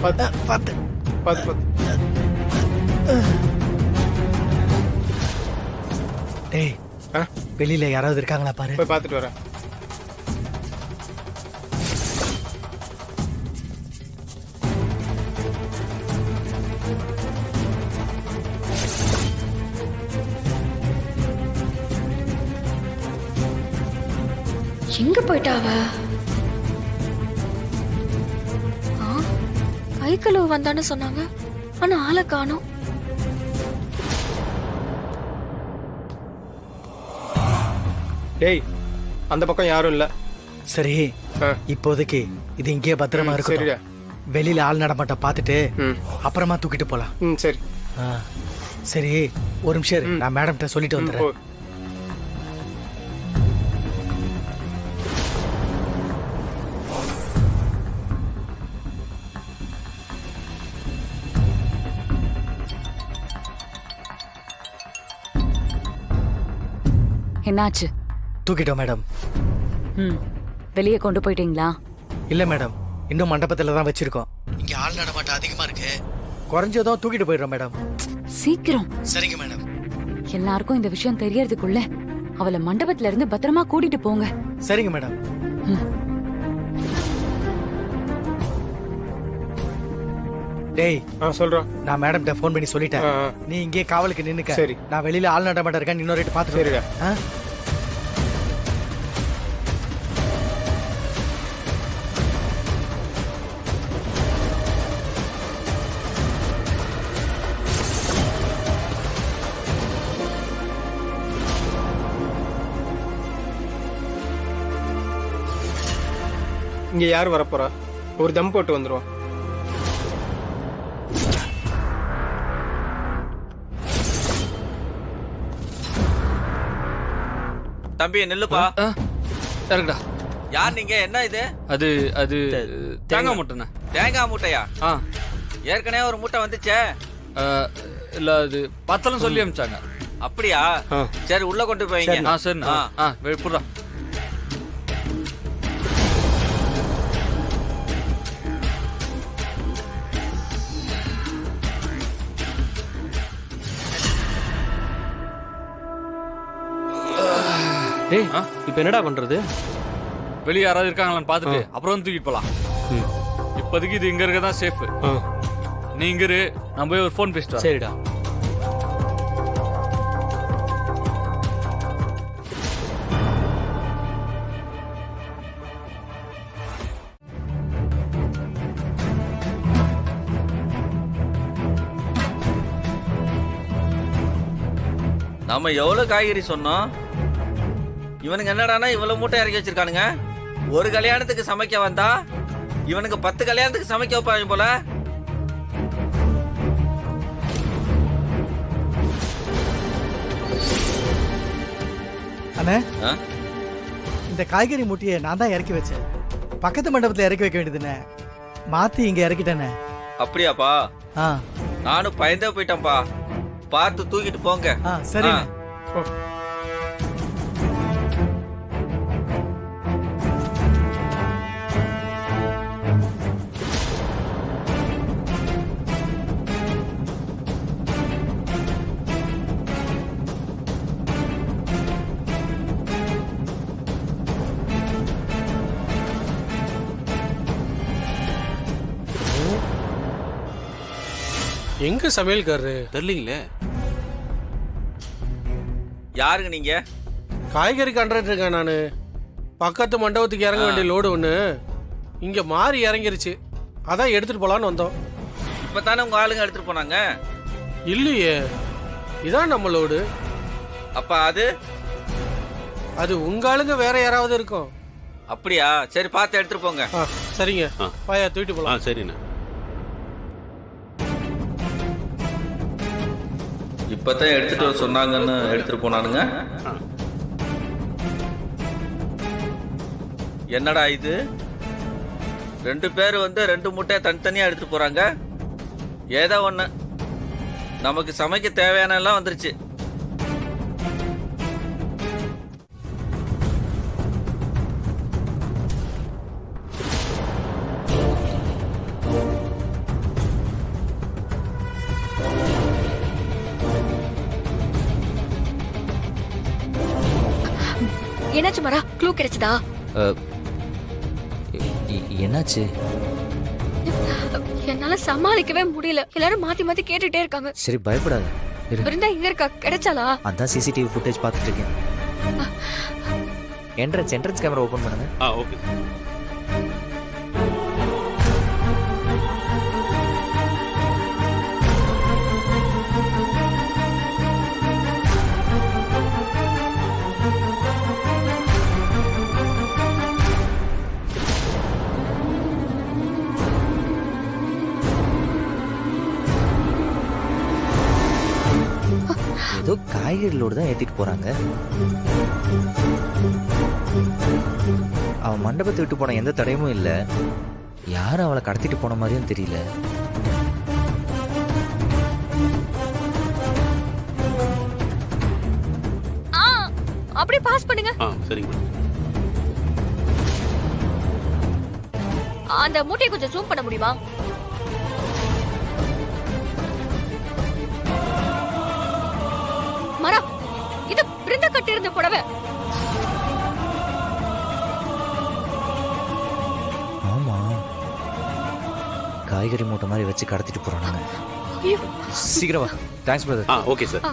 பார்த்து பார்த்து பார்த்து பார்த்து. டேய் வெளியில யாராவது இருக்காங்களா பாரு. போய் பார்த்துட்டு வரேன். எங்க போயிட்டாவ? கை கழுவு வந்தான்னு சொன்னாங்க, ஆனா ஆளை காணோம். டேய் அந்த பக்கம் யாரும் இல்ல. சரி இப்போதைக்கு இது இங்கே பத்திரமா இருக்கு. சரிடா. வெளியில ஆள் நடமாட்ட பார்த்துட்டு அப்புறமா தூக்கிட்டு போலாம். சரி சரி ஒரு நிமிஷம் இரு, நான் மேடம்கிட்ட சொல்லிட்டு வந்துடுறேன். என்னாச்சு? தூக்கிட்டோம் மேடம். வெளியே கொண்டு போயிட்டீங்களா? இல்ல மேடம், இன்னும் மண்டபத்துல தான் வச்சிருக்கோம். இங்க ஆள் நடமாட்டம் அதிகமா இருக்கு, குறைஞ்சதும் தூக்கிட்டு போயிடுறோம் மேடம். சீக்கிரம். சரிங்க மேடம். எல்லாருக்கும் இந்த விஷயம் தெரியறதுக்குள்ள அவளை மண்டபத்துல இருந்து பத்திரமா கூட்டிட்டு போங்க. சரிங்க மேடம். டேய் சொல்றோம். நான் மேடம்கிட்ட ஃபோன் பண்ணி சொல்லிட்டேன். நீ இங்கே காவலுக்கு நின்னுக்க. சரி. நான் வெளியில ஆள் நடமாட்டம் இருக்கேன், இன்னொரு ரேட்டு பார்த்துட்டு. சரிடா. இங்க யார் வரப்போறா? ஒரு தம் போட்டு வந்துருவோம். தம்பி நில்லுப்பா. இறக்குடா. யார் நீங்க? என்ன இது? அது அது தேங்காய் மூட்டைண்ணா. தேங்காய் மூட்டையா? ஏற்கனவே ஒரு மூட்டை வந்துச்சே. இல்ல அது பத்தலம் சொல்லி அனுப்பிச்சாங்க. அப்படியா? சரி உள்ள கொண்டு போவீங்க. சரிண்ணா. புடுறா. இப்ப என்னடா பண்றது? வெளியே யாராவது இருக்காங்களான்னு பாத்துட்டு அப்புறம் வந்து தூக்கிட்டு போலாம். இப்போதைக்கு இது இங்க இருக்கதான் சேஃப். நீ இங்க இரு, நான் போய் ஒரு போன் பேசிட்டு வரேன். சரிடா. நம்ம எவ்வளவு காய்கறி சொன்னோம், இவனுக்கு என்னடானா இவ்வளவு மூட்டை இறக்கி வச்சிருக்கானுங்க. ஒரு கல்யாணத்துக்கு சமைக்க வந்தா இவனுக்கு 10 கல்யாணத்துக்கு சமைக்க வைப்பாங்க போல. அண்ணே, இந்த காய்கறி மூட்டையை நான் தான் இறக்கி வச்சேன். பக்கத்து மண்டபத்துல இறக்கி வைக்க வேண்டியதுண்ணே, மாத்தி இங்க இறக்கிட்டேனே. அப்படியாப்பா? நானும் பயந்தே போயிட்டேன்ப்பா. பார்த்து தூக்கிட்டு போங்க. சரி. எங்க சமையல்காரரு தெரியலீங்களே. யாருங்க நீங்க? காய்கறி கண்டுட்டு இருக்கேன் நானு. பக்கத்து மண்டபத்துக்கு இறங்க வேண்டிய லோடு ஒண்ணு இங்க மாறி இறங்கிருச்சு, அதான் எடுத்துட்டு போலான்னு வந்தோம். இப்பதானே உங்க ஆளுங்க எடுத்துட்டு போனாங்க. இல்லையே, இதான் நம்ம லோடு. அப்ப அது உங்க ஆளுங்க வேற யாராவது இருக்கும். அப்படியா? சரி பார்த்து எடுத்துட்டு போங்க. சரிங்க, பாயா தூக்கிட்டு போலாம். சரிண்ணா. இப்பதான் எடுத்துட்டு வர சொன்னாங்கன்னு எடுத்துட்டு போனானுங்க. என்னடா இது? 2 பேர் வந்து 2 மூட்டையை தனித்தனியா எடுத்துட்டு போறாங்க. ஏதோ ஒண்ணு, நமக்கு சமைக்க தேவையான எல்லாம் வந்துருச்சு. என்னாச்சு மரா? க்ளூ கிடைச்சதா? என்னாச்சு? என்னால சமாளிக்கவே முடியல. எல்லாரும் மாத்தி மாத்தி கேட்டுட்டே இருக்காங்க. சரி பயப்படாத இரு. பிருந்தா எங்க இருக்கா? கிடைச்சாலா? அதான் சிசிடிவி ஃபுட்டேஜ் பார்த்துட்டு இருக்கேன். என்ட்ரன்ஸ் கேமரா ஓபன் பண்ணுங்க. ஓகே. ஏதோ காய்கறி லோடு தான் ஏத்திட்டு போறாங்க. அவன் மண்டபத்தை விட்டு போன எந்த தடையும் இல்ல. யாரும் அவளை கடத்திட்டு போன மாதிரியும் தெரியல. அப்படியே பாஸ் பண்ணுங்க. சரிங்க. அந்த மூட்டையை கொஞ்சம் ஜூம் பண்ண முடியுமா? மரா, இது பிருந்தா கட்டி இருந்த புடவை. ஆமா, காய்கறி மூட்டை மாதிரி வச்சு கடத்திட்டு போறானுங்க. ஐயோ. சீக்கிரம் வா. Thanks brother. Okay sir.